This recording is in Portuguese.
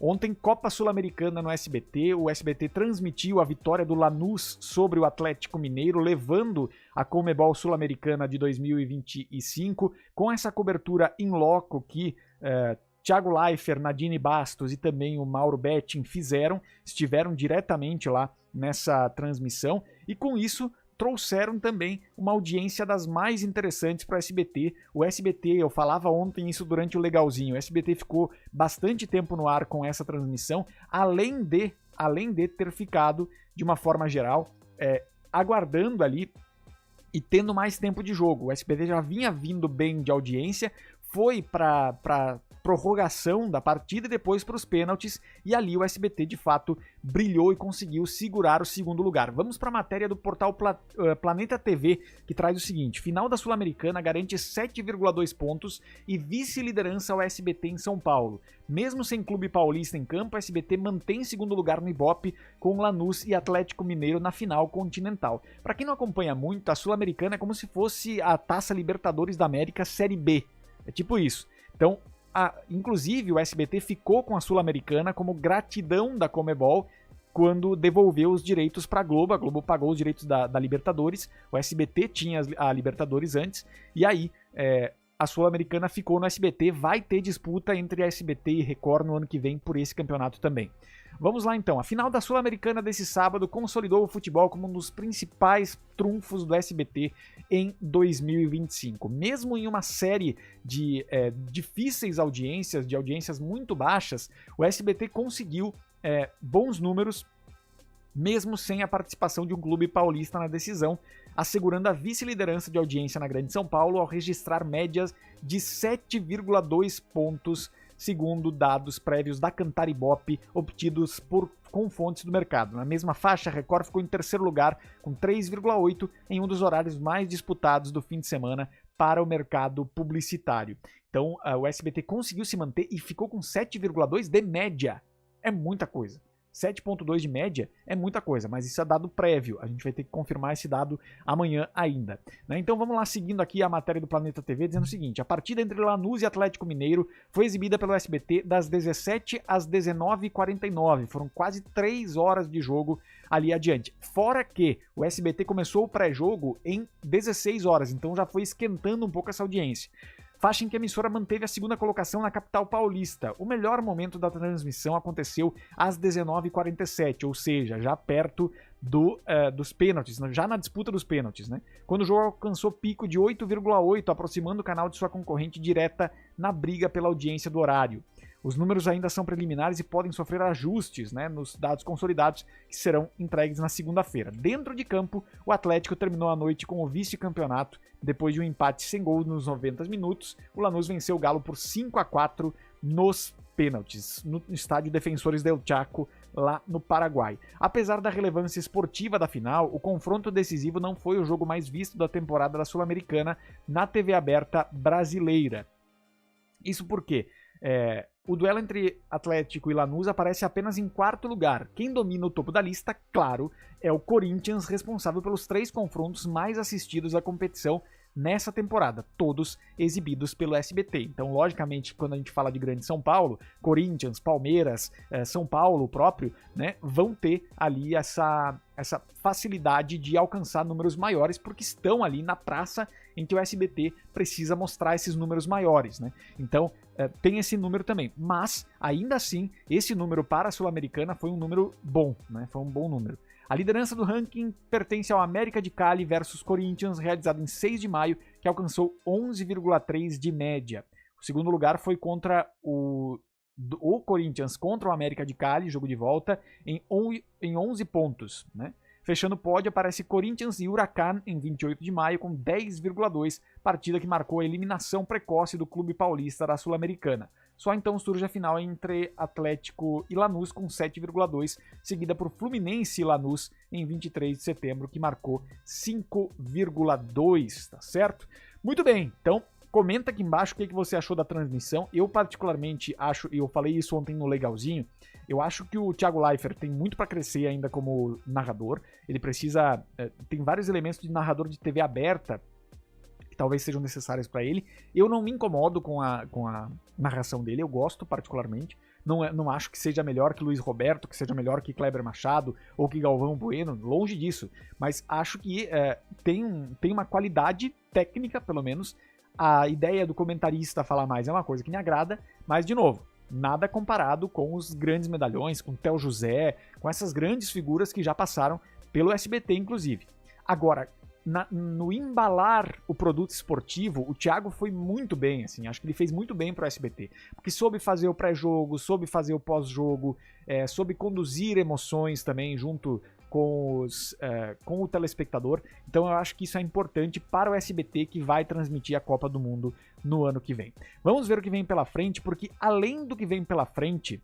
Ontem, Copa Sul-Americana no SBT, o SBT transmitiu a vitória do Lanús sobre o Atlético Mineiro, levando a Conmebol Sul-Americana de 2025, com essa cobertura in loco que Thiago Leifert, Nadine Bastos e também o Mauro Betting estiveram diretamente lá nessa transmissão, e com isso trouxeram também uma audiência das mais interessantes para o SBT. O SBT, eu falava ontem isso durante o Legalzinho, o SBT ficou bastante tempo no ar com essa transmissão, além de ter ficado, de uma forma geral, aguardando ali e tendo mais tempo de jogo. O SBT já vinha vindo bem de audiência, foi para prorrogação da partida e depois para os pênaltis, e ali o SBT de fato brilhou e conseguiu segurar o segundo lugar. Vamos para a matéria do portal Planeta TV, que traz o seguinte: final da Sul-Americana garante 7,2 pontos e vice-liderança ao SBT em São Paulo. Mesmo sem clube paulista em campo, o SBT mantém segundo lugar no Ibope, com Lanús e Atlético Mineiro na final continental. Para quem não acompanha muito, a Sul-Americana é como se fosse a Taça Libertadores da América Série B. É tipo isso. Então, inclusive o SBT ficou com a Sul-Americana como gratidão da Conmebol quando devolveu os direitos para a Globo pagou os direitos da Libertadores, o SBT tinha a Libertadores antes, e aí a Sul-Americana ficou no SBT, vai ter disputa entre a SBT e Record no ano que vem por esse campeonato também. Vamos lá então, a final da Sul-Americana desse sábado consolidou o futebol como um dos principais trunfos do SBT em 2025. Mesmo em uma série de difíceis audiências, de audiências muito baixas, o SBT conseguiu bons números, mesmo sem a participação de um clube paulista na decisão, assegurando a vice-liderança de audiência na Grande São Paulo ao registrar médias de 7,2 pontos, segundo dados prévios da Cantar Ibope, obtidos com fontes do mercado. Na mesma faixa, a Record ficou em terceiro lugar, com 3,8 em um dos horários mais disputados do fim de semana para o mercado publicitário. Então, o SBT conseguiu se manter e ficou com 7,2 de média. É muita coisa. 7,2 de média é muita coisa, mas isso é dado prévio. A gente vai ter que confirmar esse dado amanhã ainda. Então vamos lá, seguindo aqui a matéria do Planeta TV, dizendo o seguinte: a partida entre Lanús e Atlético Mineiro foi exibida pelo SBT das 17 às 19h49. Foram quase 3 horas de jogo ali adiante. Fora que o SBT começou o pré-jogo em 16 horas, então já foi esquentando um pouco essa audiência. Faixa em que a emissora manteve a segunda colocação na capital paulista. O melhor momento da transmissão aconteceu às 19h47, ou seja, já perto dos pênaltis, já na disputa dos pênaltis, né? Quando o jogo alcançou pico de 8,8, aproximando o canal de sua concorrente direta na briga pela audiência do horário. Os números ainda são preliminares e podem sofrer ajustes, né, nos dados consolidados que serão entregues na segunda-feira. Dentro de campo, o Atlético terminou a noite com o vice-campeonato. Depois de um empate sem gol nos 90 minutos, o Lanús venceu o Galo por 5-4 nos pênaltis, no estádio Defensores del Chaco, lá no Paraguai. Apesar da relevância esportiva da final, o confronto decisivo não foi o jogo mais visto da temporada da Sul-Americana na TV aberta brasileira. Isso porque o duelo entre Atlético e Lanús aparece apenas em quarto lugar. Quem domina o topo da lista, claro, é o Corinthians, responsável pelos 3 confrontos mais assistidos da competição nessa temporada, todos exibidos pelo SBT. Então, logicamente, quando a gente fala de Grande São Paulo, Corinthians, Palmeiras, São Paulo próprio, né, vão ter ali essa facilidade de alcançar números maiores, porque estão ali na praça em que o SBT precisa mostrar esses números maiores, né? Então, tem esse número também. Mas, ainda assim, esse número para a Sul-Americana foi um número bom, né? Foi um bom número. A liderança do ranking pertence ao América de Cali versus Corinthians, realizado em 6 de maio, que alcançou 11,3 de média. O segundo lugar foi contra o Corinthians contra o América de Cali, jogo de volta, em 11 pontos, né? Fechando o pódio aparece Corinthians e Huracan em 28 de maio com 10,2, partida que marcou a eliminação precoce do clube paulista da Sul-Americana. Só então surge a final entre Atlético e Lanús com 7,2, seguida por Fluminense e Lanús em 23 de setembro, que marcou 5,2, tá certo? Muito bem, então comenta aqui embaixo o que você achou da transmissão. Eu particularmente acho, e eu falei isso ontem no Legalzinho, eu acho que o Thiago Leifert tem muito para crescer ainda como narrador. Ele precisa, tem vários elementos de narrador de TV aberta que talvez sejam necessários para ele. Eu não me incomodo com a narração dele, eu gosto particularmente, não acho que seja melhor que Luiz Roberto, que seja melhor que Kleber Machado ou que Galvão Bueno, longe disso. Mas acho que tem uma qualidade técnica, pelo menos. A ideia do comentarista falar mais é uma coisa que me agrada, mas, de novo, nada comparado com os grandes medalhões, com o Theo José, com essas grandes figuras que já passaram pelo SBT, inclusive. Agora, no embalar o produto esportivo, o Thiago foi muito bem, assim, acho que ele fez muito bem pro SBT, porque soube fazer o pré-jogo, soube fazer o pós-jogo, soube conduzir emoções também junto com o telespectador. Então eu acho que isso é importante para o SBT, que vai transmitir a Copa do Mundo no ano que vem. Vamos ver o que vem pela frente, porque além do que vem pela frente,